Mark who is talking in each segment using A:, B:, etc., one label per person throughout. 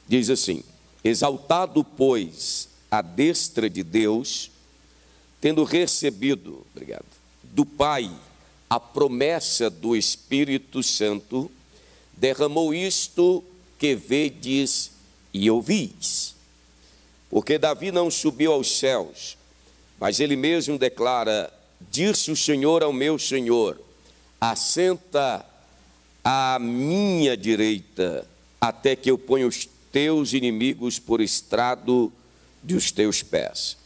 A: Diz assim: exaltado, pois, à destra de Deus, tendo recebido, do Pai a promessa do Espírito Santo, derramou isto que vedes e ouvis. Porque Davi não subiu aos céus, mas ele mesmo declara: disse o Senhor ao meu Senhor, assenta à minha direita, até que eu ponha os teus inimigos por estrado dos teus pés.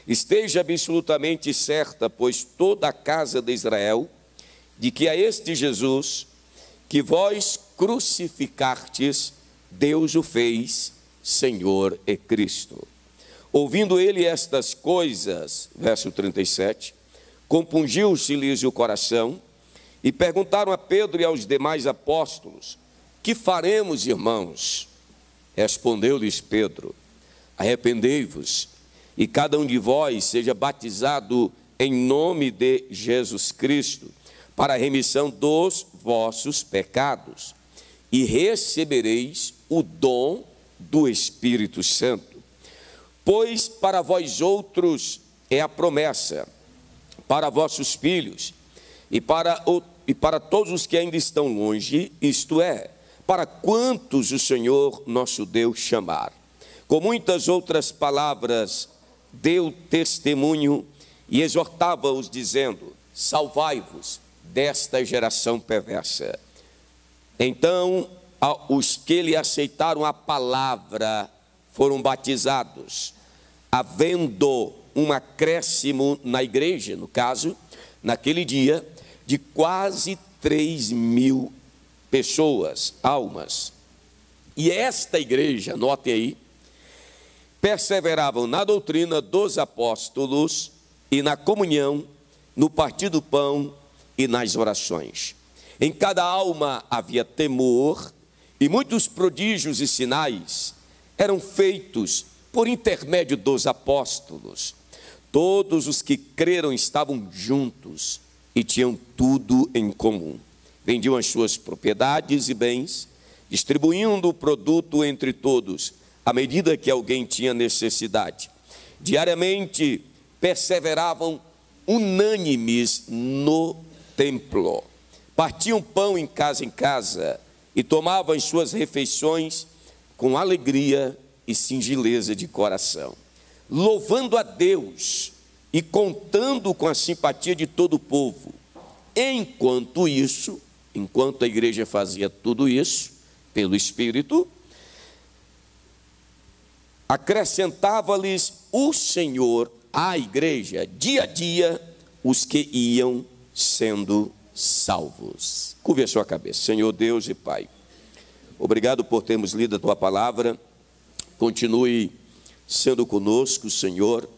A: Esteja absolutamente certa, pois toda a casa de Israel, de que a este Jesus, que vós crucificastes, Deus o fez Senhor e Cristo. Ouvindo ele estas coisas, verso 37, compungiu-se-lhes o coração, e perguntaram a Pedro e aos demais apóstolos: que faremos, irmãos? Respondeu-lhes Pedro: arrependei-vos, e cada um de vós seja batizado em nome de Jesus Cristo, para a remissão dos vossos pecados, e recebereis o dom do Espírito Santo. Pois para vós outros é a promessa, para vossos filhos, e para todos os que ainda estão longe, isto é, para quantos o Senhor nosso Deus chamar. Com muitas outras palavras, deu testemunho e exortava-os, dizendo: salvai-vos desta geração perversa. Então, os que lhe aceitaram a palavra foram batizados, havendo um acréscimo na igreja, no caso, naquele dia, de quase 3.000 pessoas, almas. E esta igreja, note aí, perseveravam na doutrina dos apóstolos e na comunhão, no partir do pão e nas orações. Em cada alma havia temor, e muitos prodígios e sinais eram feitos por intermédio dos apóstolos. Todos os que creram estavam juntos e tinham tudo em comum. Vendiam as suas propriedades e bens, distribuindo o produto entre todos, à medida que alguém tinha necessidade. Diariamente perseveravam unânimes no templo. Partiam pão em casa e tomavam as suas refeições com alegria e singeleza de coração, louvando a Deus e contando com a simpatia de todo o povo. Enquanto a igreja fazia tudo isso, pelo Espírito, acrescentava-lhes o Senhor à igreja, dia a dia, os que iam sendo salvos. Curve a sua cabeça. Senhor Deus e Pai, obrigado por termos lido a Tua palavra. Continue sendo conosco, Senhor,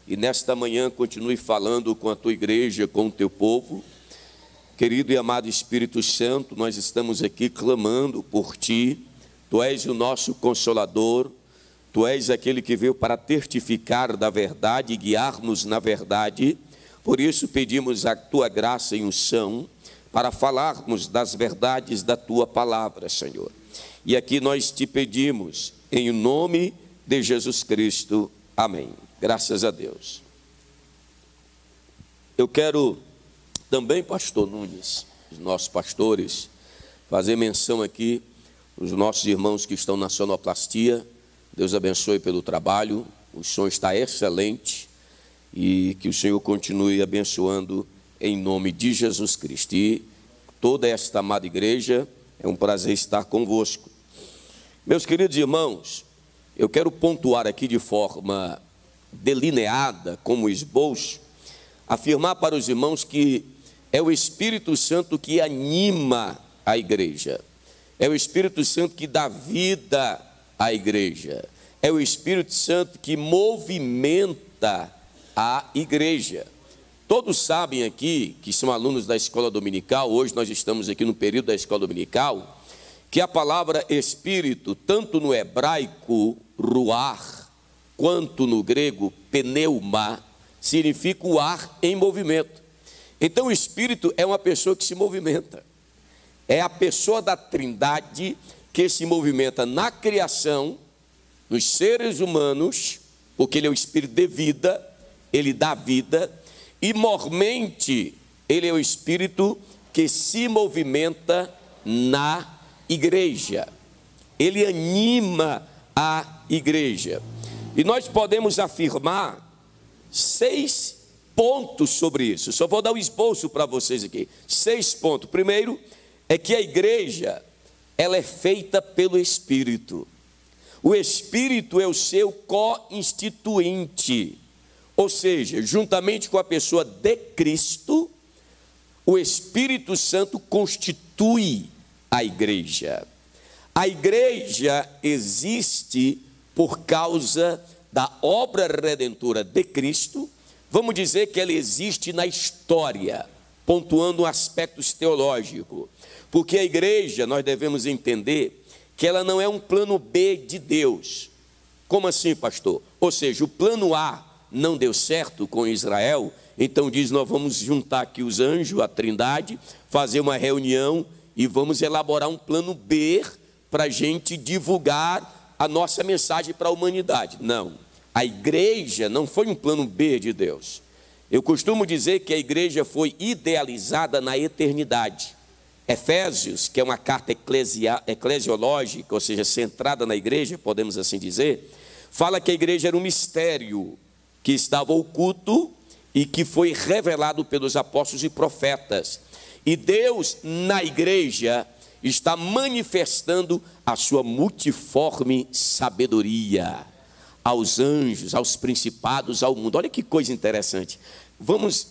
A: e nesta manhã continue falando com a Tua igreja, com o Teu povo. Querido e amado Espírito Santo, nós estamos aqui clamando por Ti. Tu és o nosso Consolador, Tu és aquele que veio para testificar da verdade e guiar-nos na verdade. Por isso pedimos a Tua graça e unção para falarmos das verdades da Tua palavra, Senhor. E aqui nós Te pedimos, em nome de Jesus Cristo. Amém. Graças a Deus. Eu quero também, pastor Nunes, os nossos pastores, fazer menção aqui os nossos irmãos que estão na sonoplastia. Deus abençoe pelo trabalho, o som está excelente e que o Senhor continue abençoando em nome de Jesus Cristo. E toda esta amada igreja, é um prazer estar convosco. Meus queridos irmãos, eu quero pontuar aqui de forma delineada, como esboço, afirmar para os irmãos que é o Espírito Santo que anima a igreja, é o Espírito Santo que dá vida à igreja, é o Espírito Santo que movimenta a igreja. Todos sabem aqui, que são alunos da escola dominical, hoje nós estamos aqui no período da escola dominical, que a palavra Espírito, tanto no hebraico, ruach, quanto no grego, pneuma, significa o ar em movimento. Então o Espírito é uma pessoa que se movimenta, é a pessoa da Trindade que se movimenta na criação nos seres humanos, porque ele é o espírito de vida, ele dá vida, e mormente ele é o espírito que se movimenta na igreja. Ele anima a igreja. E nós podemos afirmar 6 pontos sobre isso. Só vou dar um esboço para vocês aqui. 6 pontos. Primeiro é que a igreja, ela é feita pelo Espírito. O Espírito é o seu co-instituinte. Ou seja, juntamente com a pessoa de Cristo, o Espírito Santo constitui a igreja. A igreja existe por causa da obra redentora de Cristo. Vamos dizer que ela existe na história, pontuando aspectos teológicos. Porque a igreja, nós devemos entender que ela não é um plano B de Deus. Como assim, pastor? Ou seja, o plano A não deu certo com Israel, então diz, nós vamos juntar aqui os anjos, a trindade, fazer uma reunião e vamos elaborar um plano B para a gente divulgar a nossa mensagem para a humanidade. Não, a igreja não foi um plano B de Deus. Eu costumo dizer que a igreja foi idealizada na eternidade. Efésios, que é uma carta eclesiológica, ou seja, centrada na igreja, podemos assim dizer, fala que a igreja era um mistério que estava oculto e que foi revelado pelos apóstolos e profetas. E Deus, na igreja, está manifestando a sua multiforme sabedoria aos anjos, aos principados, ao mundo. Olha que coisa interessante. Vamos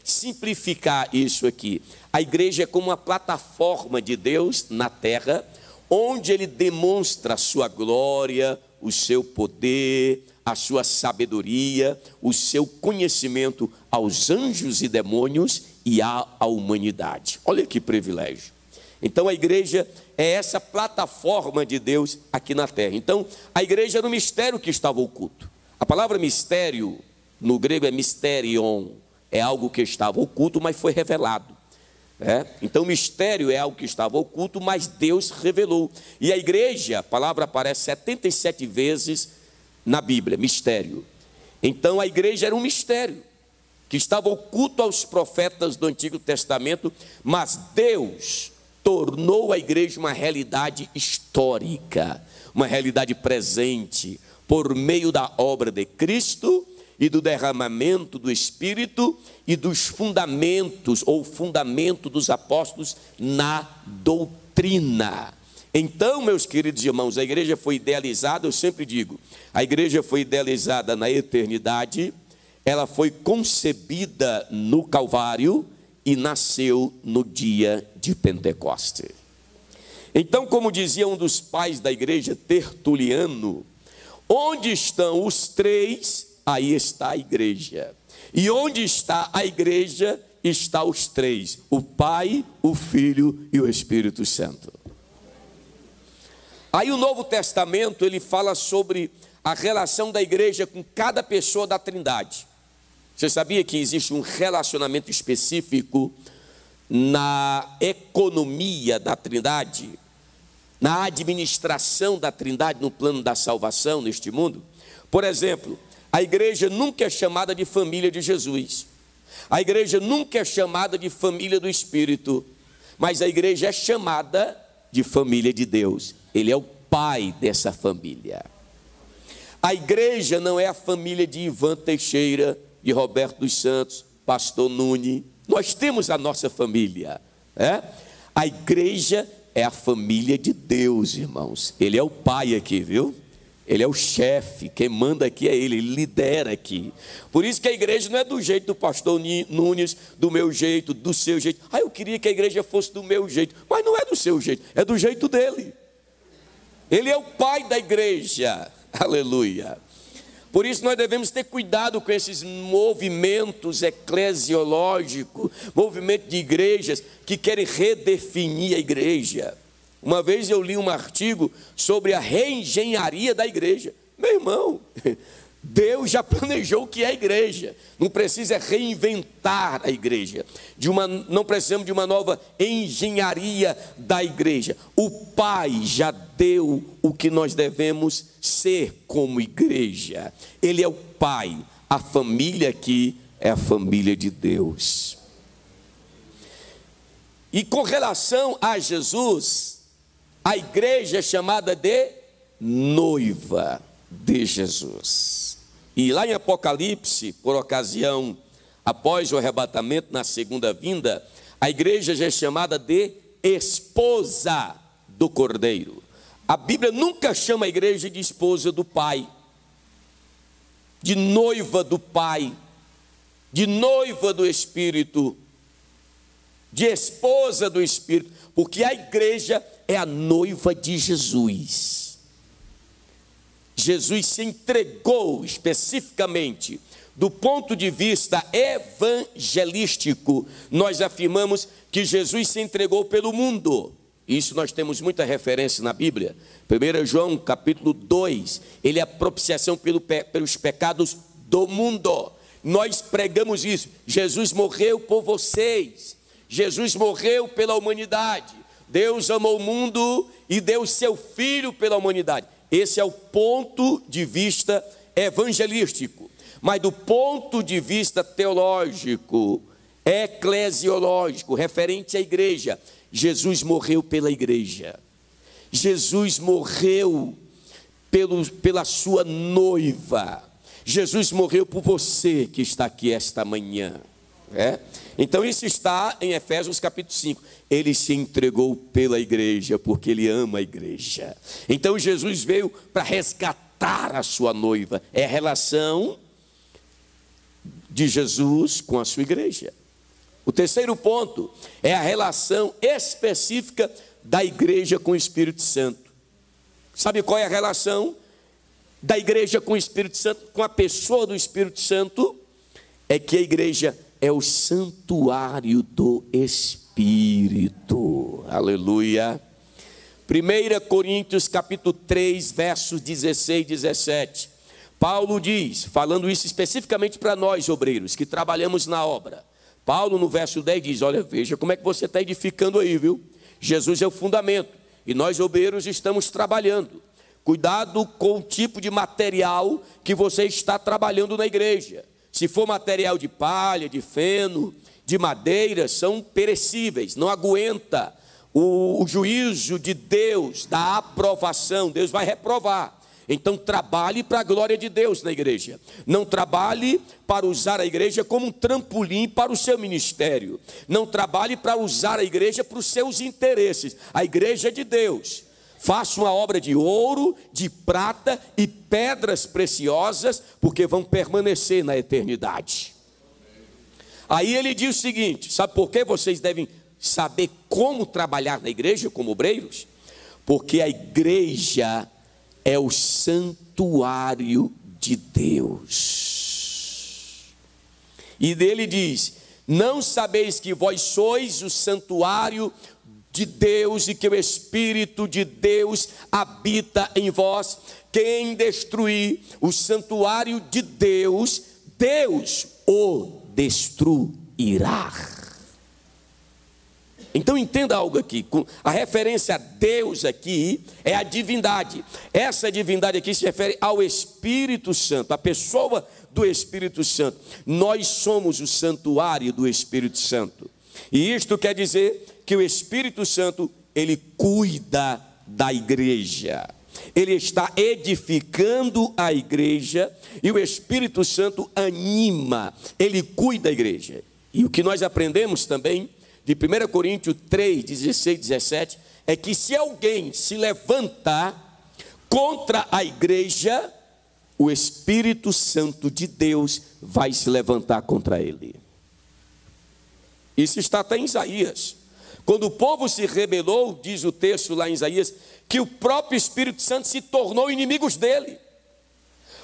A: simplificar isso aqui. A igreja é como uma plataforma de Deus na terra, onde ele demonstra a sua glória, o seu poder, a sua sabedoria, o seu conhecimento aos anjos e demônios e à humanidade. Olha que privilégio. Então a igreja é essa plataforma de Deus aqui na terra. Então a igreja era um mistério que estava oculto. A palavra mistério no grego é mysterion, é algo que estava oculto, mas foi revelado. Então mistério é algo que estava oculto, mas Deus revelou. E a igreja, a palavra aparece 77 vezes na Bíblia, mistério. Então a igreja era um mistério que estava oculto aos profetas do Antigo Testamento, mas Deus tornou a igreja uma realidade histórica, uma realidade presente, por meio da obra de Cristo e do derramamento do Espírito e dos fundamentos, ou fundamento dos apóstolos na doutrina. Então, meus queridos irmãos, a igreja foi idealizada, eu sempre digo, a igreja foi idealizada na eternidade, ela foi concebida no Calvário e nasceu no dia de Pentecostes. Então, como dizia um dos pais da igreja, Tertuliano, onde estão os 3, aí está a igreja. E onde está a igreja, está os 3, o Pai, o Filho e o Espírito Santo. Aí o Novo Testamento, ele fala sobre a relação da igreja com cada pessoa da Trindade. Você sabia que existe um relacionamento específico na economia da Trindade, na administração da Trindade, no plano da salvação neste mundo? Por exemplo, a igreja nunca é chamada de família de Jesus. A igreja nunca é chamada de família do Espírito, mas a igreja é chamada de família de Deus. Ele é o pai dessa família. A igreja não é a família de Ivan Teixeira, de Roberto dos Santos, pastor Nune. Nós temos a nossa família. A igreja é a família de Deus, irmãos. Ele é o pai aqui, viu? Ele é o chefe, quem manda aqui é ele lidera aqui. Por isso que a igreja não é do jeito do pastor Nunes, do meu jeito, do seu jeito. Eu queria que a igreja fosse do meu jeito, mas não é do seu jeito, é do jeito dele. Ele é o pai da igreja, aleluia. Por isso nós devemos ter cuidado com esses movimentos eclesiológicos, movimentos de igrejas que querem redefinir a igreja. Uma vez eu li um artigo sobre a reengenharia da igreja. Meu irmão, Deus já planejou o que é a igreja. Não precisa reinventar a igreja. Não precisamos de uma nova engenharia da igreja. O Pai já deu o que nós devemos ser como igreja. Ele é o Pai. A família aqui é a família de Deus. E com relação a Jesus, a igreja é chamada de noiva de Jesus. E lá em Apocalipse, por ocasião, após o arrebatamento na segunda vinda, a igreja já é chamada de esposa do Cordeiro. A Bíblia nunca chama a igreja de esposa do Pai, de noiva do Pai, de noiva do Espírito, de esposa do Espírito, porque a igreja é a noiva de Jesus. Jesus se entregou especificamente, do ponto de vista evangelístico, nós afirmamos que Jesus se entregou pelo mundo. Isso nós temos muita referência na Bíblia. 1 João capítulo 2, ele é a propiciação pelos pecados do mundo. Nós pregamos isso. Jesus morreu por vocês. Jesus morreu pela humanidade. Deus amou o mundo e deu seu Filho pela humanidade. Esse é o ponto de vista evangelístico. Mas do ponto de vista teológico, eclesiológico, referente à igreja, Jesus morreu pela igreja. Jesus morreu pela sua noiva. Jesus morreu por você que está aqui esta manhã. Então isso está em Efésios capítulo 5. Ele se entregou pela igreja, porque ele ama a igreja. Então Jesus veio para resgatar a sua noiva. É a relação de Jesus com a sua igreja. O terceiro ponto é a relação específica da igreja com o Espírito Santo. Sabe qual é a relação da igreja com o Espírito Santo, com a pessoa do Espírito Santo? É que a igreja é o santuário do Espírito. Aleluia. 1 Coríntios capítulo 3, versos 16 e 17. Paulo diz, falando isso especificamente para nós obreiros, que trabalhamos na obra. Paulo no verso 10 diz, olha, veja como é que você está edificando aí, viu? Jesus é o fundamento, e nós obreiros estamos trabalhando. Cuidado com o tipo de material que você está trabalhando na igreja. Se for material de palha, de feno, de madeira, são perecíveis, não aguenta o juízo de Deus, da aprovação. Deus vai reprovar. Então trabalhe para a glória de Deus na igreja. Não trabalhe para usar a igreja como um trampolim para o seu ministério. Não trabalhe para usar a igreja para os seus interesses. A igreja é de Deus. Faça uma obra de ouro, de prata e pedras preciosas, porque vão permanecer na eternidade. Aí ele diz o seguinte, sabe por que vocês devem saber como trabalhar na igreja como obreiros? Porque a igreja é o santuário de Deus. E dele diz, não sabeis que vós sois o santuário de Deus e que o Espírito de Deus habita em vós? Quem destruir o santuário de Deus, Deus o destruirá. Então entenda algo aqui, a referência a Deus aqui é a divindade. Essa divindade aqui se refere ao Espírito Santo, a pessoa do Espírito Santo. Nós somos o santuário do Espírito Santo. E isto quer dizer que o Espírito Santo, ele cuida da igreja. Ele está edificando a igreja e o Espírito Santo anima, ele cuida da igreja. E o que nós aprendemos também de 1 Coríntios 3, 16 e 17, é que se alguém se levantar contra a igreja, o Espírito Santo de Deus vai se levantar contra ele. Isso está até em Isaías. Quando o povo se rebelou, diz o texto lá em Isaías, que o próprio Espírito Santo se tornou inimigos dele.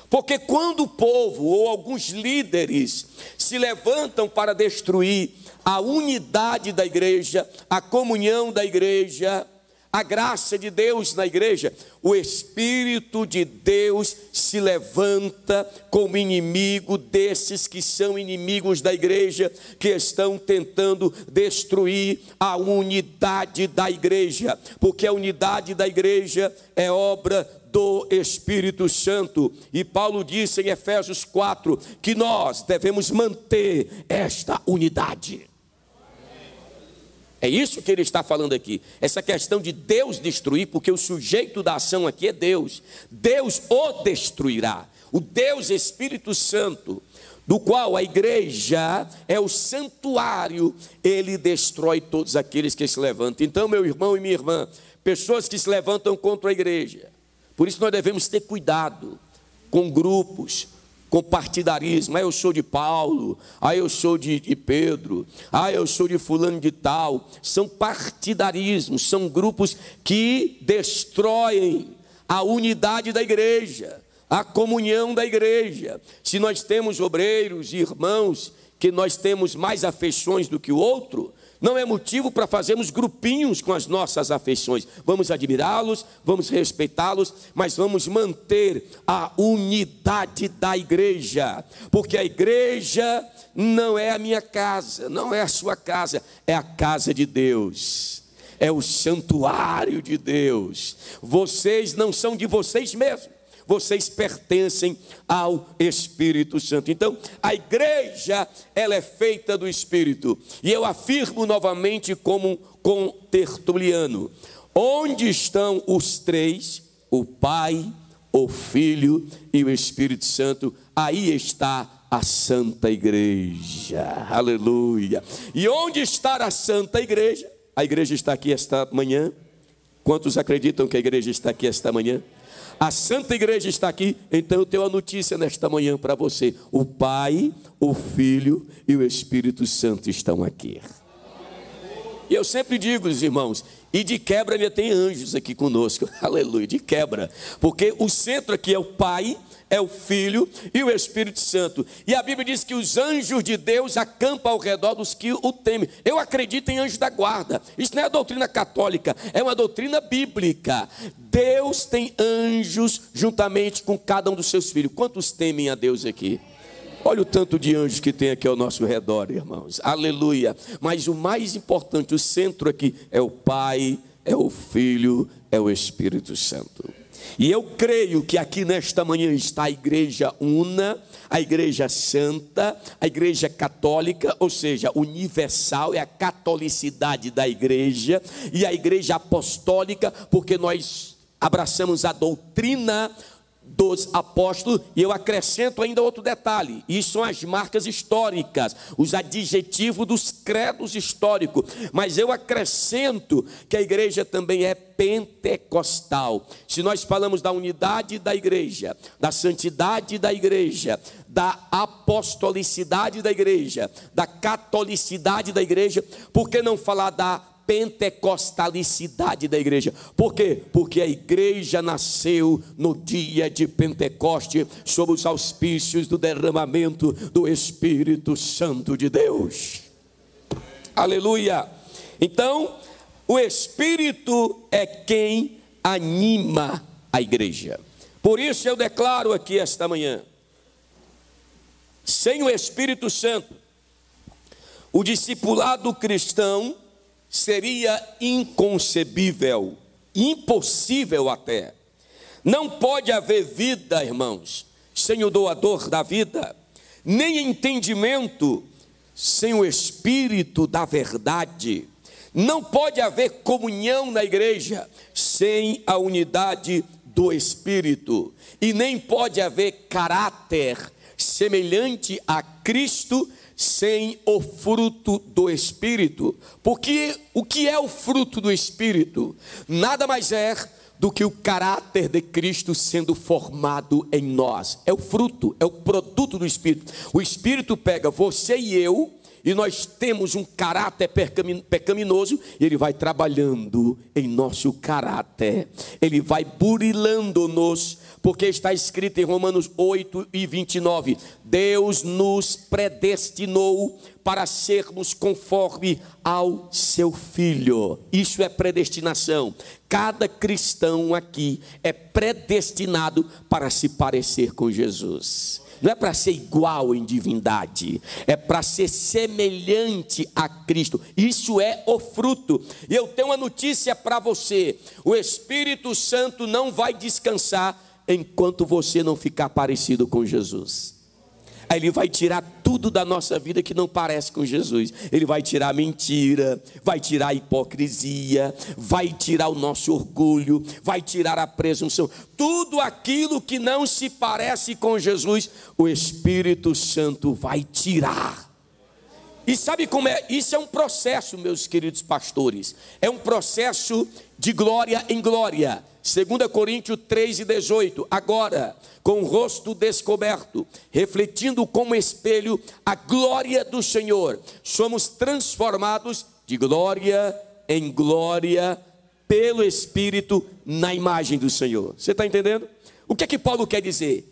A: Porque quando o povo ou alguns líderes se levantam para destruir a unidade da igreja, a comunhão da igreja, a graça de Deus na igreja, o Espírito de Deus se levanta como inimigo desses que são inimigos da igreja, que estão tentando destruir a unidade da igreja, porque a unidade da igreja é obra do Espírito Santo. E Paulo disse em Efésios 4 que nós devemos manter esta unidade. É isso que ele está falando aqui, essa questão de Deus destruir, porque o sujeito da ação aqui é Deus. Deus o destruirá, o Deus Espírito Santo, do qual a igreja é o santuário, ele destrói todos aqueles que se levantam. Então, meu irmão e minha irmã, pessoas que se levantam contra a igreja, por isso nós devemos ter cuidado com grupos, com partidarismo. Eu sou de Paulo, eu sou de Pedro, eu sou de fulano de tal. São partidarismos, são grupos que destroem a unidade da igreja, a comunhão da igreja. Se nós temos obreiros e irmãos que nós temos mais afeições do que o outro, não é motivo para fazermos grupinhos com as nossas afeições. Vamos admirá-los, vamos respeitá-los, mas vamos manter a unidade da igreja, porque a igreja não é a minha casa, não é a sua casa, é a casa de Deus, é o santuário de Deus. Vocês não são de vocês mesmos, vocês pertencem ao Espírito Santo. Então, a igreja, ela é feita do Espírito. E eu afirmo novamente como com Tertuliano: onde estão os três, o Pai, o Filho e o Espírito Santo, aí está a Santa Igreja. Aleluia. E onde está a Santa Igreja? A igreja está aqui esta manhã. Quantos acreditam que a igreja está aqui esta manhã? A Santa Igreja está aqui. Então eu tenho uma notícia nesta manhã para você: o Pai, o Filho e o Espírito Santo estão aqui. E eu sempre digo, os irmãos, e de quebra ainda tem anjos aqui conosco. Aleluia, de quebra, porque o centro aqui é o Pai, é o Filho e o Espírito Santo. E a Bíblia diz que os anjos de Deus acampam ao redor dos que o temem. Eu acredito em anjo da guarda. Isso não é a doutrina católica, é uma doutrina bíblica. Deus tem anjos juntamente com cada um dos seus filhos. Quantos temem a Deus aqui? Olha o tanto de anjos que tem aqui ao nosso redor, irmãos. Aleluia. Mas o mais importante, o centro aqui é o Pai, é o Filho, é o Espírito Santo. E eu creio que aqui nesta manhã está a igreja una, a igreja santa, a igreja católica, ou seja, universal, é a catolicidade da igreja, e a igreja apostólica, porque nós abraçamos a doutrina dos apóstolos. E eu acrescento ainda outro detalhe: isso são as marcas históricas, os adjetivos dos credos históricos. Mas eu acrescento que a igreja também é pentecostal. Se nós falamos da unidade da igreja, da santidade da igreja, da apostolicidade da igreja, da catolicidade da igreja, por que não falar da pentecostalicidade da igreja? Por quê? Porque a igreja nasceu no dia de Pentecoste, sob os auspícios do derramamento do Espírito Santo de Deus. Aleluia. Então, o Espírito é quem anima a igreja. Por isso eu declaro aqui esta manhã: sem o Espírito Santo, o discipulado cristão seria inconcebível, impossível até. Não pode haver vida, irmãos, sem o doador da vida, nem entendimento sem o Espírito da verdade. Não pode haver comunhão na igreja sem a unidade do Espírito, e nem pode haver caráter semelhante a Cristo sem o fruto do Espírito. Porque o que é o fruto do Espírito? Nada mais é do que o caráter de Cristo sendo formado em nós. É o fruto, é o produto do Espírito. O Espírito pega você e eu e nós temos um caráter pecaminoso, e Ele vai trabalhando em nosso caráter, Ele vai burilando-nos, porque está escrito em Romanos 8:29, Deus nos predestinou para sermos conforme ao seu Filho. Isso é predestinação. Cada cristão aqui é predestinado para se parecer com Jesus. Não é para ser igual em divindade, é para ser semelhante a Cristo. Isso é o fruto. E eu tenho uma notícia para você: o Espírito Santo não vai descansar enquanto você não ficar parecido com Jesus. Aí Ele vai tirar tudo da nossa vida que não parece com Jesus. Ele vai tirar a mentira, vai tirar a hipocrisia, vai tirar o nosso orgulho, vai tirar a presunção. Tudo aquilo que não se parece com Jesus, o Espírito Santo vai tirar. E sabe como é? Isso é um processo, meus queridos pastores. É um processo de glória em glória. 2 Coríntios 3:18, agora, com o rosto descoberto, refletindo como espelho a glória do Senhor, somos transformados de glória em glória pelo Espírito na imagem do Senhor. Você está entendendo? O que é que Paulo quer dizer?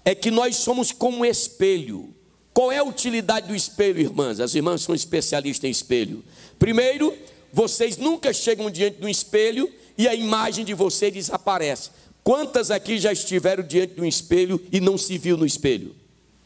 A: É que nós somos como um espelho. Qual é a utilidade do espelho, irmãs? As irmãs são especialistas em espelho. Primeiro, vocês nunca chegam diante de um espelho e a imagem de você desaparece. Quantas aqui já estiveram diante de um espelho e não se viu no espelho?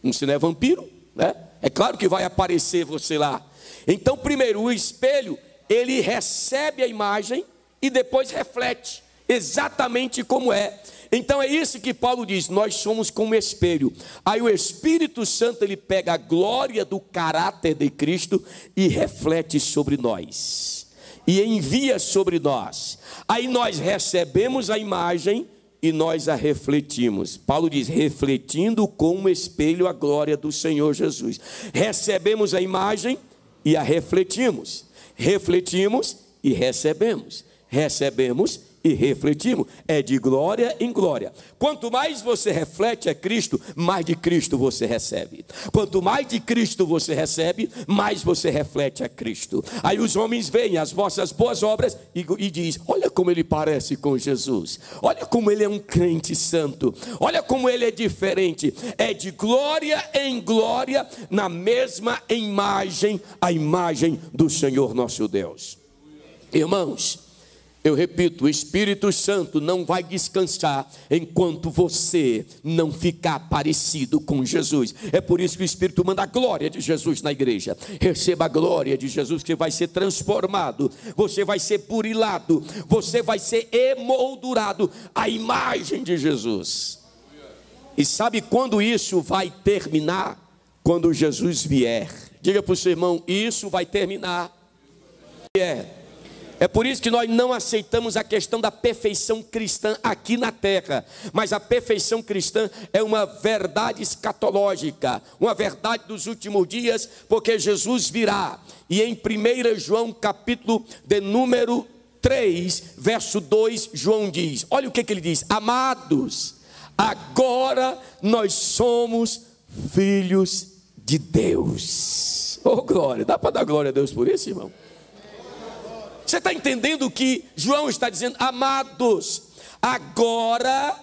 A: Você não é vampiro, né? É claro que vai aparecer você lá. Então, primeiro, o espelho, ele recebe a imagem e depois reflete exatamente como é. Então é isso que Paulo diz, nós somos como espelho. Aí o Espírito Santo, ele pega a glória do caráter de Cristo e reflete sobre nós, e envia sobre nós. Aí nós recebemos a imagem e nós a refletimos. Paulo diz, refletindo como espelho a glória do Senhor Jesus. Recebemos a imagem e a refletimos. Refletimos e recebemos. Recebemos e refletimos. É de glória em glória. Quanto mais você reflete a Cristo, mais de Cristo você recebe. Quanto mais de Cristo você recebe, mais você reflete a Cristo. Aí os homens veem as vossas boas obras e diz, olha como ele parece com Jesus, olha como ele é um crente santo, olha como ele é diferente. É de glória em glória, na mesma imagem, a imagem do Senhor nosso Deus. Irmãos, eu repito, o Espírito Santo não vai descansar enquanto você não ficar parecido com Jesus. É por isso que o Espírito manda a glória de Jesus na igreja. Receba a glória de Jesus, que você vai ser transformado, você vai ser burilado, você vai ser emoldurado à imagem de Jesus. E sabe quando isso vai terminar? Quando Jesus vier. Diga para o seu irmão, isso vai terminar. É por isso que nós não aceitamos a questão da perfeição cristã aqui na terra. Mas a perfeição cristã é uma verdade escatológica, uma verdade dos últimos dias, porque Jesus virá. E em 1 João capítulo de número 3, verso 2, João diz, olha o que ele diz, amados, agora nós somos filhos de Deus. Oh glória, dá para dar glória a Deus por isso, irmão? Você está entendendo o que João está dizendo? Amados, agora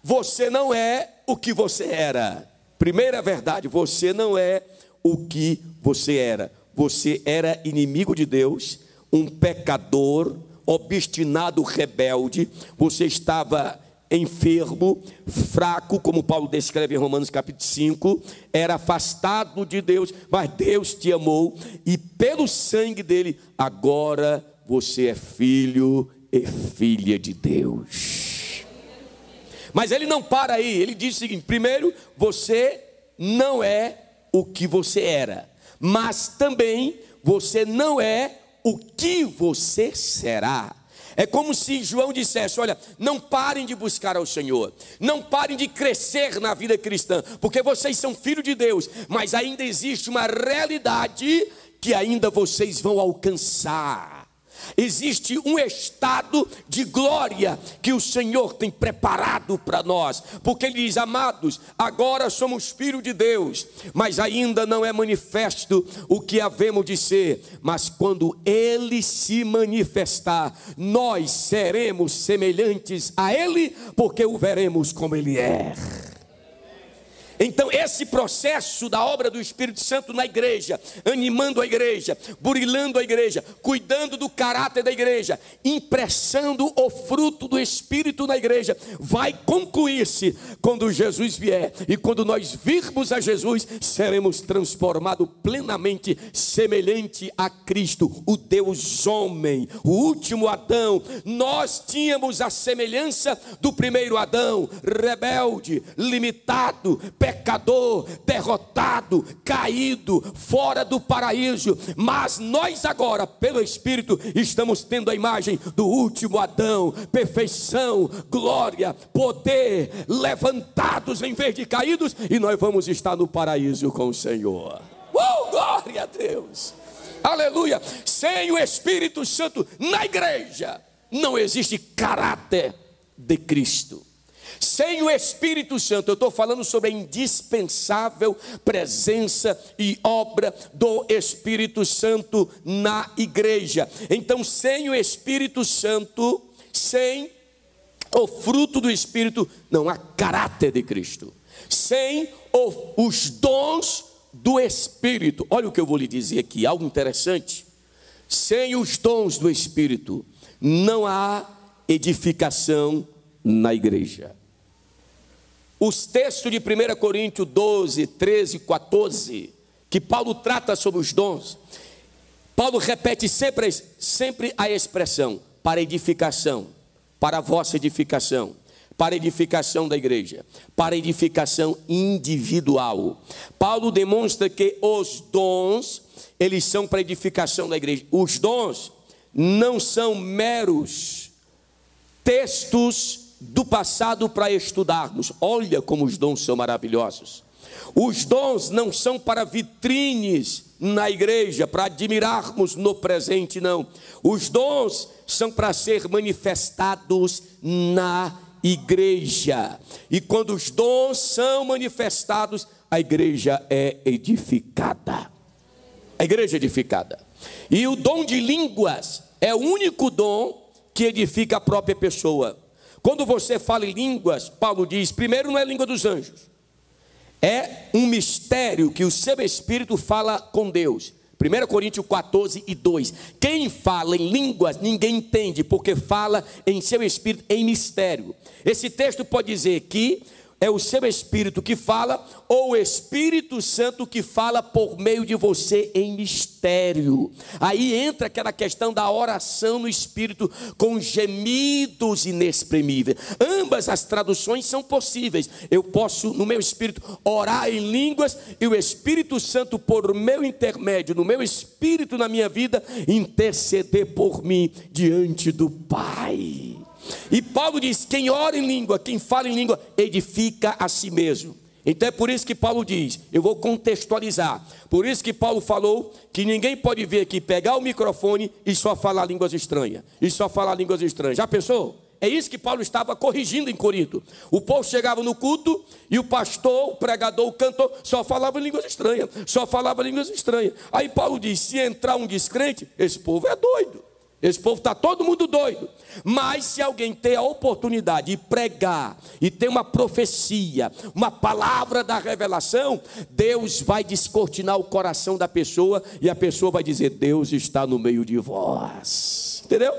A: você não é o que você era. Primeira verdade, você não é o que você era. Você era inimigo de Deus, um pecador, obstinado, rebelde. Você estava enfermo, fraco, como Paulo descreve em Romanos capítulo 5, era afastado de Deus, mas Deus te amou e pelo sangue dele, agora você é filho e filha de Deus. Mas ele não para aí, ele diz o seguinte, primeiro, você não é o que você era, mas também você não é o que você será. É como se João dissesse, olha, não parem de buscar ao Senhor, não parem de crescer na vida cristã, porque vocês são filhos de Deus, mas ainda existe uma realidade que ainda vocês vão alcançar. Existe um estado de glória que o Senhor tem preparado para nós, porque Ele diz: amados, agora somos filhos de Deus, mas ainda não é manifesto o que havemos de ser, mas quando Ele se manifestar, nós seremos semelhantes a Ele, porque o veremos como Ele é. Então esse processo da obra do Espírito Santo na igreja, animando a igreja, burilando a igreja, cuidando do caráter da igreja, impressando o fruto do Espírito na igreja, vai concluir-se quando Jesus vier. E quando nós virmos a Jesus, seremos transformados plenamente semelhante a Cristo, o Deus homem, o último Adão. Nós tínhamos a semelhança do primeiro Adão, rebelde, limitado, pecador, derrotado, caído, fora do paraíso. Mas nós agora, pelo Espírito, estamos tendo a imagem do último Adão, perfeição, glória, poder, levantados em vez de caídos, e nós vamos estar no paraíso com o Senhor. Glória a Deus, aleluia. Sem o Espírito Santo na igreja, não existe caráter de Cristo. Sem o Espírito Santo, eu estou falando sobre a indispensável presença e obra do Espírito Santo na igreja. Então, sem o Espírito Santo, sem o fruto do Espírito, não há caráter de Cristo. Sem os dons do Espírito, olha o que eu vou lhe dizer aqui, algo interessante. Sem os dons do Espírito, não há edificação na igreja. Os textos de 1 Coríntios 12, 13, 14, que Paulo trata sobre os dons, Paulo repete sempre a expressão: para edificação, para a vossa edificação, para a edificação da igreja, para a edificação individual. Paulo demonstra que os dons, eles são para a edificação da igreja. Os dons não são meros textos do passado para estudarmos. Olha como os dons são maravilhosos. Os dons não são para vitrines na igreja, para admirarmos no presente, não. Os dons são para ser manifestados na igreja. E quando os dons são manifestados, a igreja é edificada. A igreja é edificada. E o dom de línguas é o único dom que edifica a própria pessoa. Quando você fala em línguas, Paulo diz, primeiro, não é língua dos anjos. É um mistério que o seu Espírito fala com Deus. 1 Coríntios 14 e 2. Quem fala em línguas, ninguém entende, porque fala em seu Espírito em mistério. Esse texto pode dizer que é o seu Espírito que fala, ou o Espírito Santo que fala por meio de você em mistério. Aí entra aquela questão da oração no Espírito, com gemidos inexprimíveis. Ambas as traduções são possíveis. Eu posso, no meu Espírito, orar em línguas, e o Espírito Santo, por meu intermédio, no meu Espírito, na minha vida, interceder por mim diante do Pai. E Paulo diz: quem ora em língua, quem fala em língua, edifica a si mesmo. Então é por isso que Paulo diz, eu vou contextualizar, por isso que Paulo falou que ninguém pode vir aqui, pegar o microfone e só falar línguas estranhas, e só falar línguas estranhas. Já pensou? É isso que Paulo estava corrigindo em Corinto. O povo chegava no culto e o pastor, o pregador, o cantor só falava línguas estranhas, só falava línguas estranhas. Aí Paulo diz, se entrar um descrente, esse povo é doido. Esse povo está todo mundo doido. Mas se alguém ter a oportunidade de pregar e ter uma profecia, uma palavra da revelação, Deus vai descortinar o coração da pessoa e a pessoa vai dizer, Deus está no meio de vós. Entendeu?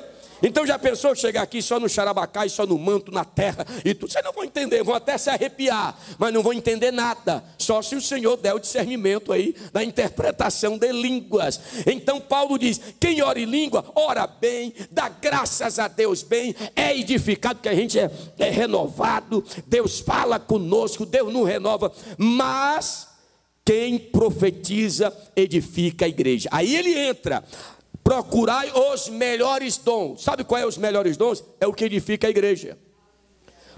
A: Então já pensou chegar aqui só no xarabacá e só no manto, na terra e tudo? Vocês não vão entender, vão até se arrepiar, mas não vão entender nada, só se o Senhor der o discernimento aí da interpretação de línguas. Então Paulo diz, quem ora em língua, ora bem, dá graças a Deus bem, é edificado, porque a gente é renovado, Deus fala conosco, Deus nos renova, mas quem profetiza edifica a igreja. Aí ele entra, procurai os melhores dons. Sabe qual é os melhores dons? É o que edifica a igreja.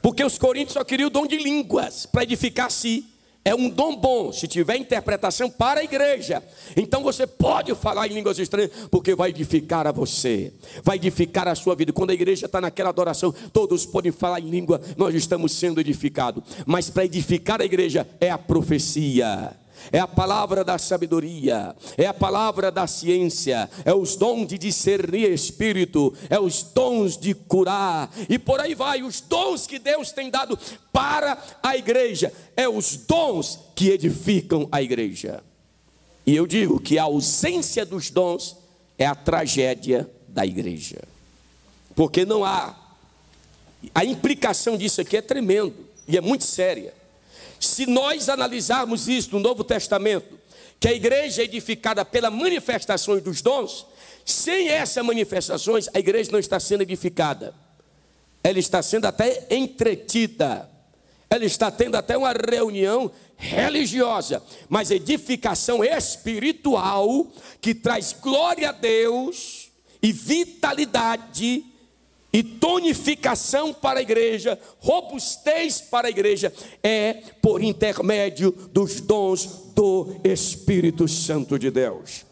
A: Porque os coríntios só queriam o dom de línguas para edificar a si. É um dom bom, se tiver interpretação para a igreja. Então você pode falar em línguas estranhas, porque vai edificar a você, vai edificar a sua vida. Quando a igreja está naquela adoração, todos podem falar em língua, nós estamos sendo edificados. Mas para edificar a igreja é a profecia, é a palavra da sabedoria, é a palavra da ciência, é os dons de discernir espírito, é os dons de curar, e por aí vai, os dons que Deus tem dado para a igreja, é os dons que edificam a igreja. E eu digo que a ausência dos dons é a tragédia da igreja, porque não há, a implicação disso aqui é tremendo, e é muito séria. Se nós analisarmos isso no Novo Testamento, que a igreja é edificada pelas manifestações dos dons, sem essas manifestações, a igreja não está sendo edificada. Ela está sendo até entretida. Ela está tendo até uma reunião religiosa. Mas edificação espiritual, que traz glória a Deus e vitalidade e tonificação para a igreja, robustez para a igreja, é por intermédio dos dons do Espírito Santo de Deus.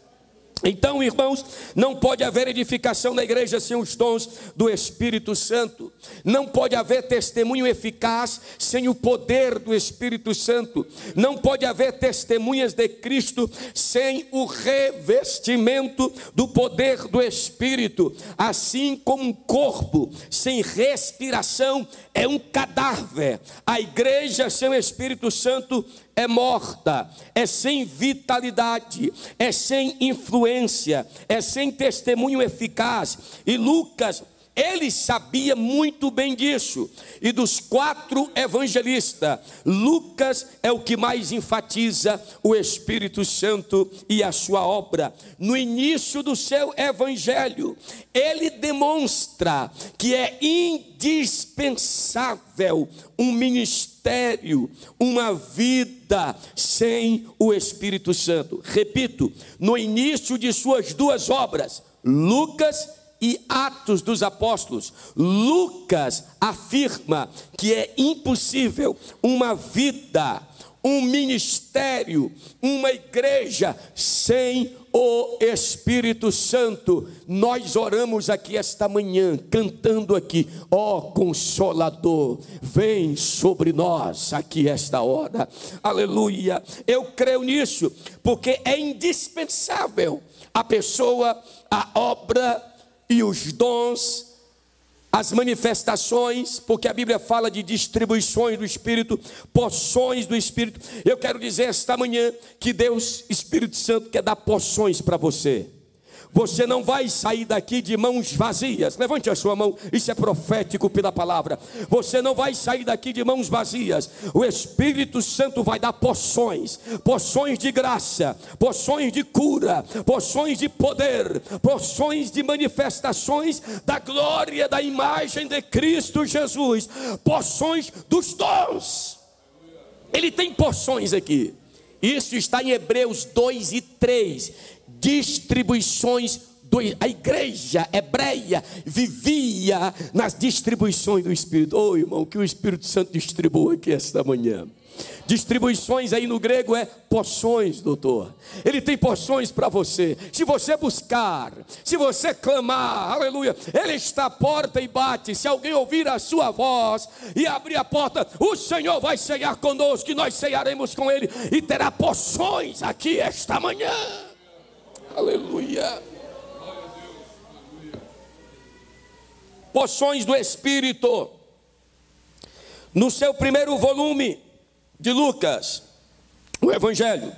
A: Então, irmãos, não pode haver edificação na igreja sem os dons do Espírito Santo. Não pode haver testemunho eficaz sem o poder do Espírito Santo. Não pode haver testemunhas de Cristo sem o revestimento do poder do Espírito. Assim como um corpo sem respiração é um cadáver, a igreja sem o Espírito Santo é morta, é sem vitalidade, é sem influência, é sem testemunho eficaz. E Lucas, ele sabia muito bem disso. E dos 4 evangelistas, Lucas é o que mais enfatiza o Espírito Santo e a sua obra. No início do seu evangelho, ele demonstra que é indispensável um ministério, uma vida sem o Espírito Santo. Repito, no início de suas 2 obras, Lucas e Atos dos Apóstolos, Lucas afirma que é impossível uma vida, um ministério, uma igreja sem o Espírito Santo. Nós oramos aqui esta manhã, cantando aqui, ó Consolador, vem sobre nós aqui esta hora, aleluia. Eu creio nisso, porque é indispensável a pessoa, a obra e os dons, as manifestações, porque a Bíblia fala de distribuições do Espírito, porções do Espírito. Eu quero dizer esta manhã que Deus, Espírito Santo, quer dar porções para você. Você não vai sair daqui de mãos vazias. Levante a sua mão, isso é profético pela palavra. Você não vai sair daqui de mãos vazias. O Espírito Santo vai dar porções, porções de graça, porções de cura, porções de poder, porções de manifestações da glória da imagem de Cristo Jesus, porções dos dons. Ele tem porções aqui. Isso está em Hebreus 2 e 3. Distribuições a igreja hebreia vivia nas distribuições do Espírito. Oh, irmão, que o Espírito Santo distribui aqui esta manhã. Distribuições aí no grego é porções, doutor. Ele tem porções para você. Se você buscar, se você clamar, aleluia, ele está à porta e bate. Se alguém ouvir a sua voz e abrir a porta, o Senhor vai ceiar conosco e nós ceiaremos com ele e terá porções aqui esta manhã. Aleluia. Porções do Espírito. No seu primeiro volume de Lucas, o Evangelho,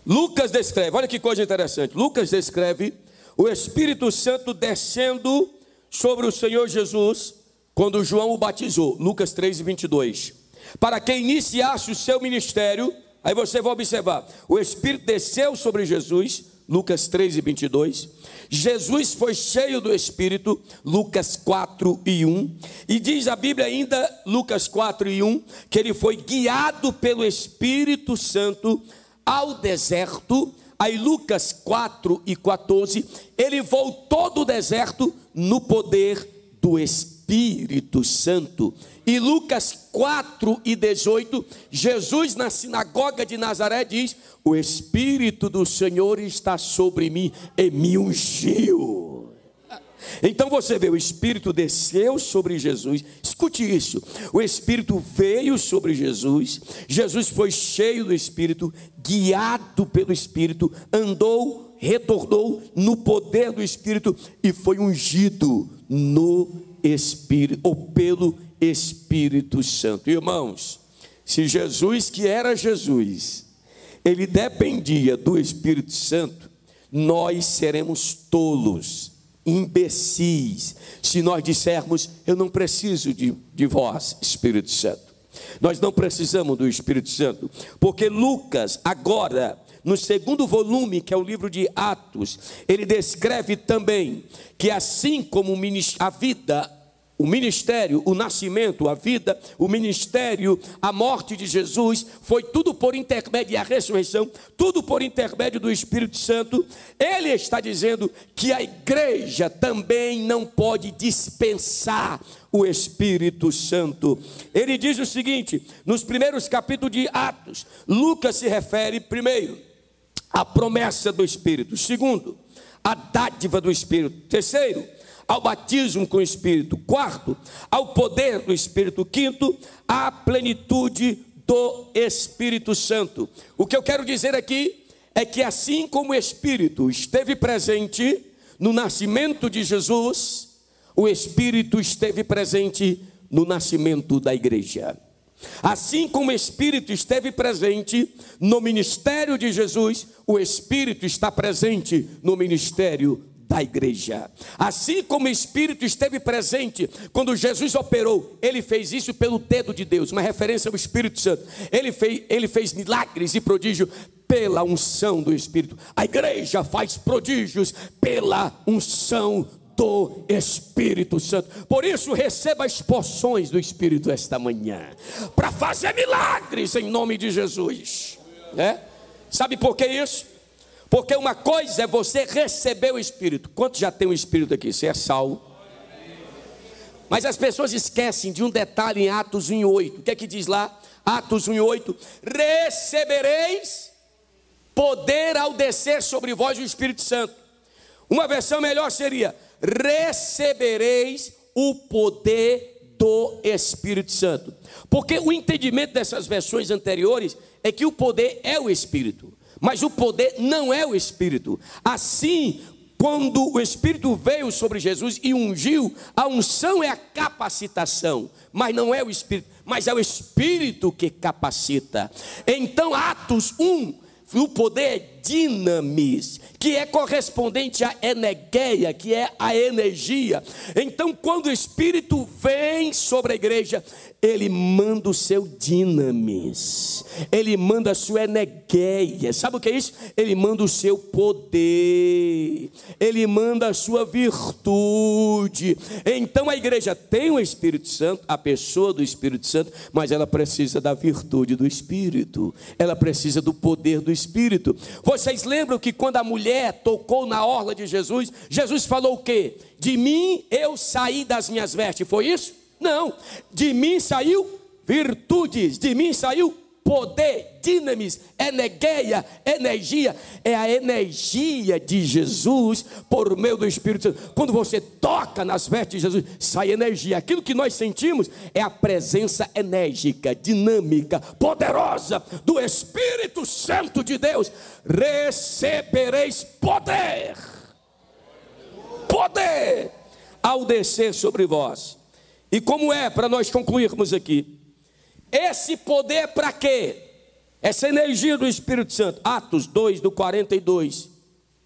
A: Lucas descreve, olha que coisa interessante, Lucas descreve o Espírito Santo descendo sobre o Senhor Jesus, quando João o batizou, Lucas 3:22, para que iniciasse o seu ministério. Aí você vai observar, o Espírito desceu sobre Jesus, Lucas 3:22, Jesus foi cheio do Espírito, Lucas 4:1, e diz a Bíblia ainda, Lucas 4:1, que ele foi guiado pelo Espírito Santo ao deserto. Aí Lucas 4:14, ele voltou do deserto no poder do Espírito Espírito Santo. E Lucas 4:18, Jesus na sinagoga de Nazaré diz: o Espírito do Senhor está sobre mim e me ungiu. Então você vê, o Espírito desceu sobre Jesus. Escute isso: o Espírito veio sobre Jesus, Jesus foi cheio do Espírito, guiado pelo Espírito, andou, retornou no poder do Espírito e foi ungido no Espírito, ou pelo Espírito Santo. Irmãos, se Jesus, que era Jesus, ele dependia do Espírito Santo, nós seremos tolos, imbecis, se nós dissermos: eu não preciso de vós, Espírito Santo. Nós não precisamos do Espírito Santo, porque Lucas, agora, no segundo volume, que é o livro de Atos, ele descreve também que assim como a vida, o ministério, o nascimento, a vida, o ministério, a morte de Jesus, foi tudo por intermédio, e a ressurreição, tudo por intermédio do Espírito Santo. Ele está dizendo que a igreja também não pode dispensar o Espírito Santo. Ele diz o seguinte, nos primeiros capítulos de Atos, Lucas se refere, primeiro, à promessa do Espírito; segundo, à dádiva do Espírito; terceiro, ao batismo com o Espírito; quarto, ao poder do Espírito; quinto, à plenitude do Espírito Santo. O que eu quero dizer aqui é que assim como o Espírito esteve presente no nascimento de Jesus, o Espírito esteve presente no nascimento da igreja. Assim como o Espírito esteve presente no ministério de Jesus, o Espírito está presente no ministério da igreja. Assim como o Espírito esteve presente quando Jesus operou, ele fez isso pelo dedo de Deus, uma referência ao Espírito Santo. Ele fez milagres e prodígios pela unção do Espírito. A igreja faz prodígios pela unção do Espírito Santo. Por isso, receba as porções do Espírito esta manhã, para fazer milagres em nome de Jesus. Sabe por que isso? Porque uma coisa é você receber o Espírito. Quantos já tem o Espírito aqui? Você é salvo. Mas as pessoas esquecem de um detalhe em Atos 1:8. O que é que diz lá? Atos 1:8: recebereis poder ao descer sobre vós o Espírito Santo. Uma versão melhor seria: recebereis o poder do Espírito Santo. Porque o entendimento dessas versões anteriores é que o poder é o Espírito, mas o poder não é o Espírito. Assim, quando o Espírito veio sobre Jesus e ungiu, a unção é a capacitação, mas não é o Espírito, mas é o Espírito que capacita. Então, Atos 1, o poder é dinamis, que é correspondente à energia, que é a energia. Então, quando o Espírito vem sobre a igreja, ele manda o seu dinamis, ele manda a sua energia. Sabe o que é isso? Ele manda o seu poder, ele manda a sua virtude. Então a igreja tem o Espírito Santo, a pessoa do Espírito Santo, mas ela precisa da virtude do Espírito, ela precisa do poder do Espírito. Vocês lembram que quando a mulher tocou na orla de Jesus, Jesus falou o quê? De mim eu saí das minhas vestes, foi isso? Não, de mim saiu virtudes, de mim saiu poder, dinamis, energia, é a energia de Jesus por meio do Espírito Santo. Quando você toca nas vestes de Jesus, sai energia. Aquilo que nós sentimos é a presença enérgica, dinâmica, poderosa do Espírito Santo de Deus. Recebereis poder ao descer sobre vós. E como é, para nós concluirmos aqui, esse poder para quê? Essa energia do Espírito Santo. Atos 2, do 42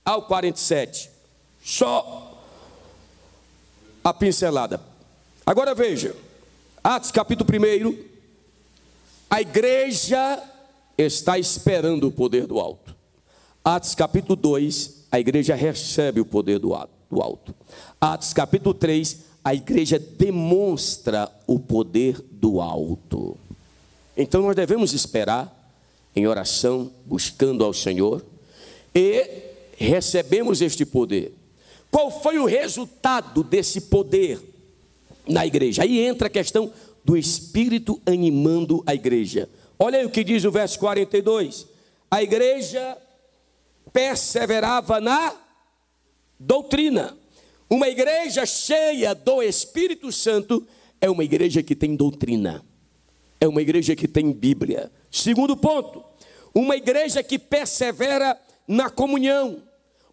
A: ao 47. Só a pincelada. Agora veja, Atos capítulo 1, a igreja está esperando o poder do alto. Atos capítulo 2, a igreja recebe o poder do alto. Atos capítulo 3, a igreja demonstra o poder do alto. Então nós devemos esperar em oração, buscando ao Senhor, e recebemos este poder. Qual foi o resultado desse poder? na igreja. Aí entra a questão do Espírito animando a igreja. Olha aí o que diz o verso 42. A igreja perseverava na doutrina. Uma igreja cheia do Espírito Santo é uma igreja que tem doutrina. É uma igreja que tem Bíblia. Segundo ponto, uma igreja que persevera na comunhão.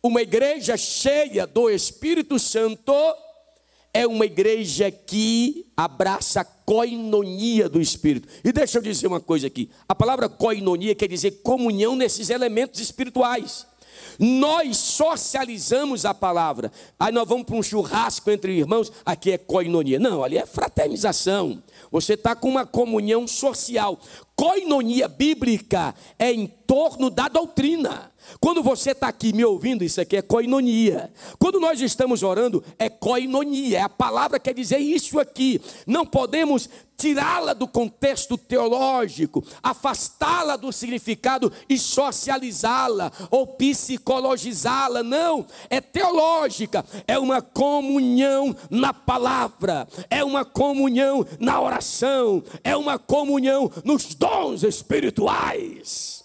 A: Uma igreja cheia do Espírito Santo é uma igreja que abraça a koinonia do Espírito. E deixa eu dizer uma coisa aqui. A palavra koinonia quer dizer comunhão nesses elementos espirituais. Nós socializamos a palavra. Aí nós vamos para um churrasco entre irmãos, aqui é koinonia. Não, ali é fraternização. Você está com uma comunhão social. Koinonia bíblica é em torno da doutrina. Quando você está aqui me ouvindo, isso aqui é koinonia. Quando nós estamos orando, é koinonia. É a palavra que quer dizer isso aqui. Não podemos tirá-la do contexto teológico, afastá-la do significado e socializá-la ou psicologizá-la. Não, é teológica. É uma comunhão na palavra. É uma comunhão na oração. É uma comunhão nos dons espirituais.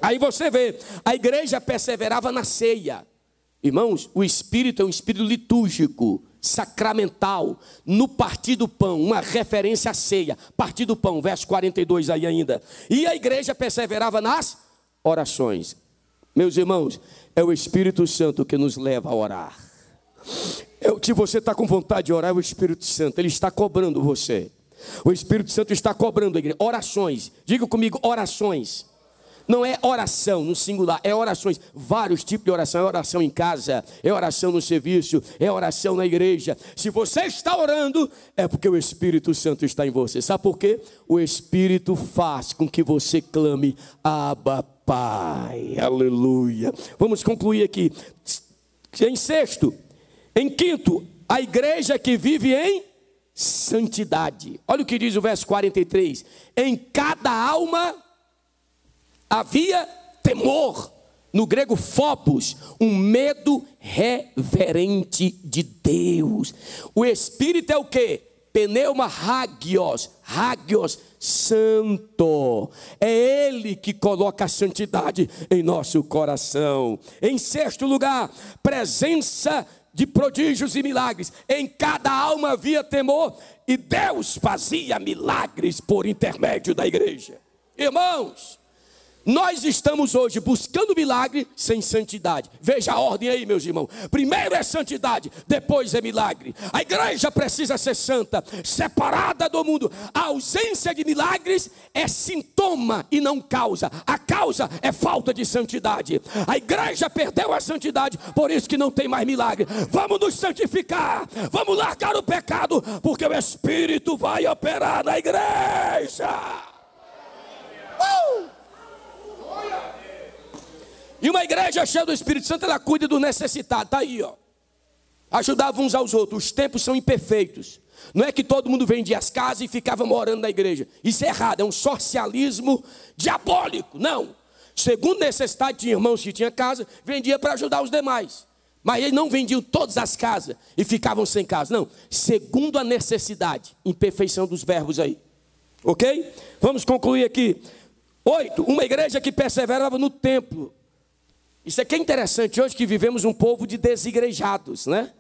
A: Aí você vê, a igreja perseverava na ceia. Irmãos, o Espírito é um espírito litúrgico, sacramental, no partir do pão, uma referência à ceia. Partir do pão, verso 42 aí ainda. E a igreja perseverava nas orações. Meus irmãos, é o Espírito Santo que nos leva a orar. Se você está com vontade de orar, é o Espírito Santo, ele está cobrando você. O Espírito Santo está cobrando a igreja. Orações, diga comigo, orações. Não é oração no singular, é orações, vários tipos de oração. É oração em casa, é oração no serviço, é oração na igreja. Se você está orando, é porque o Espírito Santo está em você. Sabe por quê? O Espírito faz com que você clame, Abba, Pai, aleluia. Vamos concluir aqui. Em sexto, em quinto, a igreja que vive em santidade. Olha o que diz o verso 43. Em cada alma havia temor, no grego phobos, um medo reverente de Deus. O Espírito é o que? Pneuma hagios, hagios santo. É Ele que coloca a santidade em nosso coração. Em sexto lugar, presença de prodígios e milagres. Em cada alma havia temor e Deus fazia milagres por intermédio da igreja. Irmãos, nós estamos hoje buscando milagre sem santidade. Veja a ordem aí, meus irmãos. Primeiro é santidade, depois é milagre. A igreja precisa ser santa, separada do mundo. A ausência de milagres é sintoma e não causa. A causa é falta de santidade. A igreja perdeu a santidade, por isso que não tem mais milagre. Vamos nos santificar, vamos largar o pecado, porque o Espírito vai operar na igreja. E uma igreja cheia do Espírito Santo, ela cuida do necessitado. Está aí, ó. Ajudava uns aos outros. Os tempos são imperfeitos. Não é que todo mundo vendia as casas e ficava morando na igreja. Isso é errado, é um socialismo diabólico. Não. Segundo necessidade, tinha irmãos que tinham casa, vendia para ajudar os demais. Mas eles não vendiam todas as casas e ficavam sem casa. Não. Segundo a necessidade. Imperfeição dos verbos aí. Ok? Vamos concluir aqui. 8. Uma igreja que perseverava no templo. Isso aqui é interessante hoje, que vivemos um povo de desigrejados, né?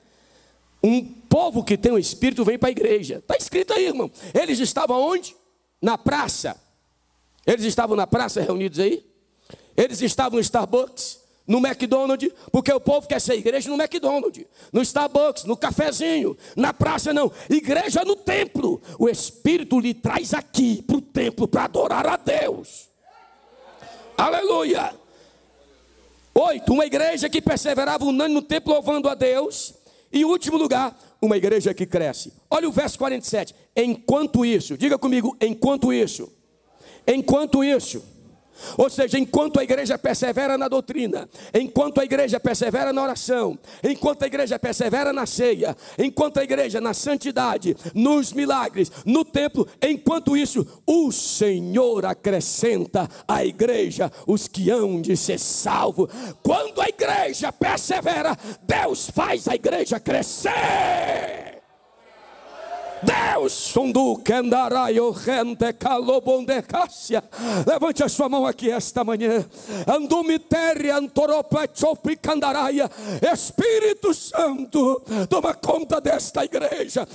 A: Um povo que tem o Espírito vem para a igreja. Está escrito aí, irmão. Eles estavam onde? Na praça. Eles estavam na praça reunidos aí? Eles estavam no Starbucks, no McDonald's, porque o povo quer ser igreja no McDonald's, no Starbucks, no cafezinho, na praça não. Igreja no templo. O Espírito lhe traz aqui para o templo para adorar a Deus. Aleluia. 8. Uma igreja que perseverava unânime no templo louvando a Deus. E último lugar, uma igreja que cresce. Olha o verso 47. Enquanto isso, diga comigo, enquanto isso. Enquanto isso. Ou seja, enquanto a igreja persevera na doutrina, enquanto a igreja persevera na oração, enquanto a igreja persevera na ceia, enquanto a igreja na santidade, nos milagres, no templo, enquanto isso, o Senhor acrescenta à igreja os que hão de ser salvos. Quando a igreja persevera, Deus faz a igreja crescer.
B: Deus, levante a sua mão aqui esta manhã. Espírito Santo, toma conta desta igreja.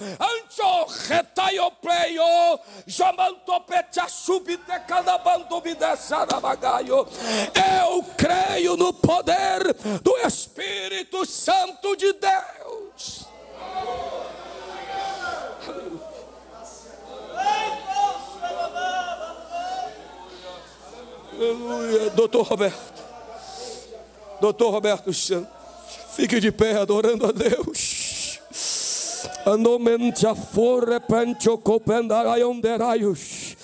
B: Eu creio no poder do Espírito Santo de Deus. Aleluia. Doutor Roberto Santos, fique de pé adorando a Deus. Anomente afore pancho copendaraios.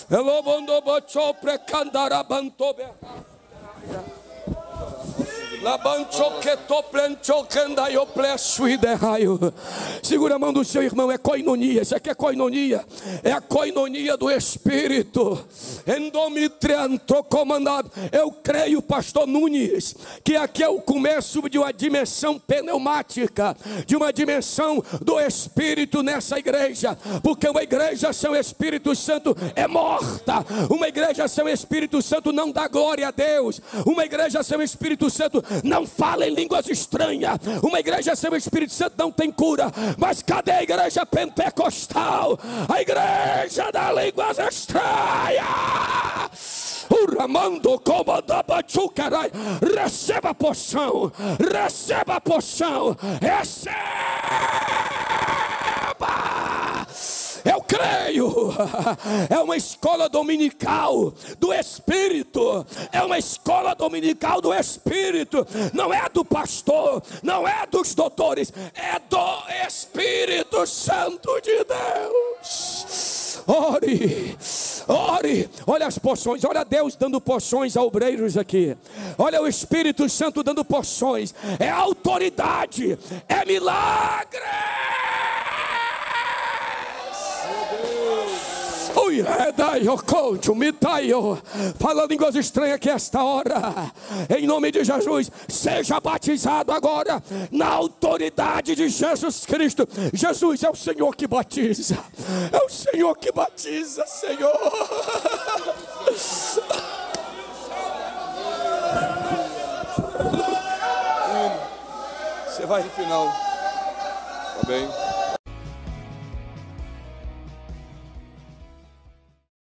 B: Elobondo bocho precandarabantobe. Segura a mão do seu irmão, é coinonia. Isso aqui é coinonia, é a coinonia do Espírito. Eu creio, pastor Nunes, que aqui é o começo de uma dimensão pneumática, de uma dimensão do Espírito nessa igreja, porque uma igreja sem o Espírito Santo é morta. Uma igreja sem o Espírito Santo não dá glória a Deus. Uma igreja sem o Espírito Santo não fala em línguas estranhas. Uma igreja sem o Espírito Santo não tem cura. Mas cadê a igreja pentecostal? A igreja das línguas estranhas. Receba a poção. Receba a poção. Receba. Eu creio. É uma escola dominical do Espírito. É uma escola dominical do Espírito. Não é do pastor, não é dos doutores, é do Espírito Santo de Deus. Ore, ore. Olha as poções, olha Deus dando poções a obreiros aqui. Olha o Espírito Santo dando poções. É autoridade, é milagre. Fala línguas estranhas aqui esta hora. Em nome de Jesus, seja batizado agora na autoridade de Jesus Cristo. Jesus é o Senhor que batiza. É o Senhor que batiza, Senhor. Você vai no final. Tá bem?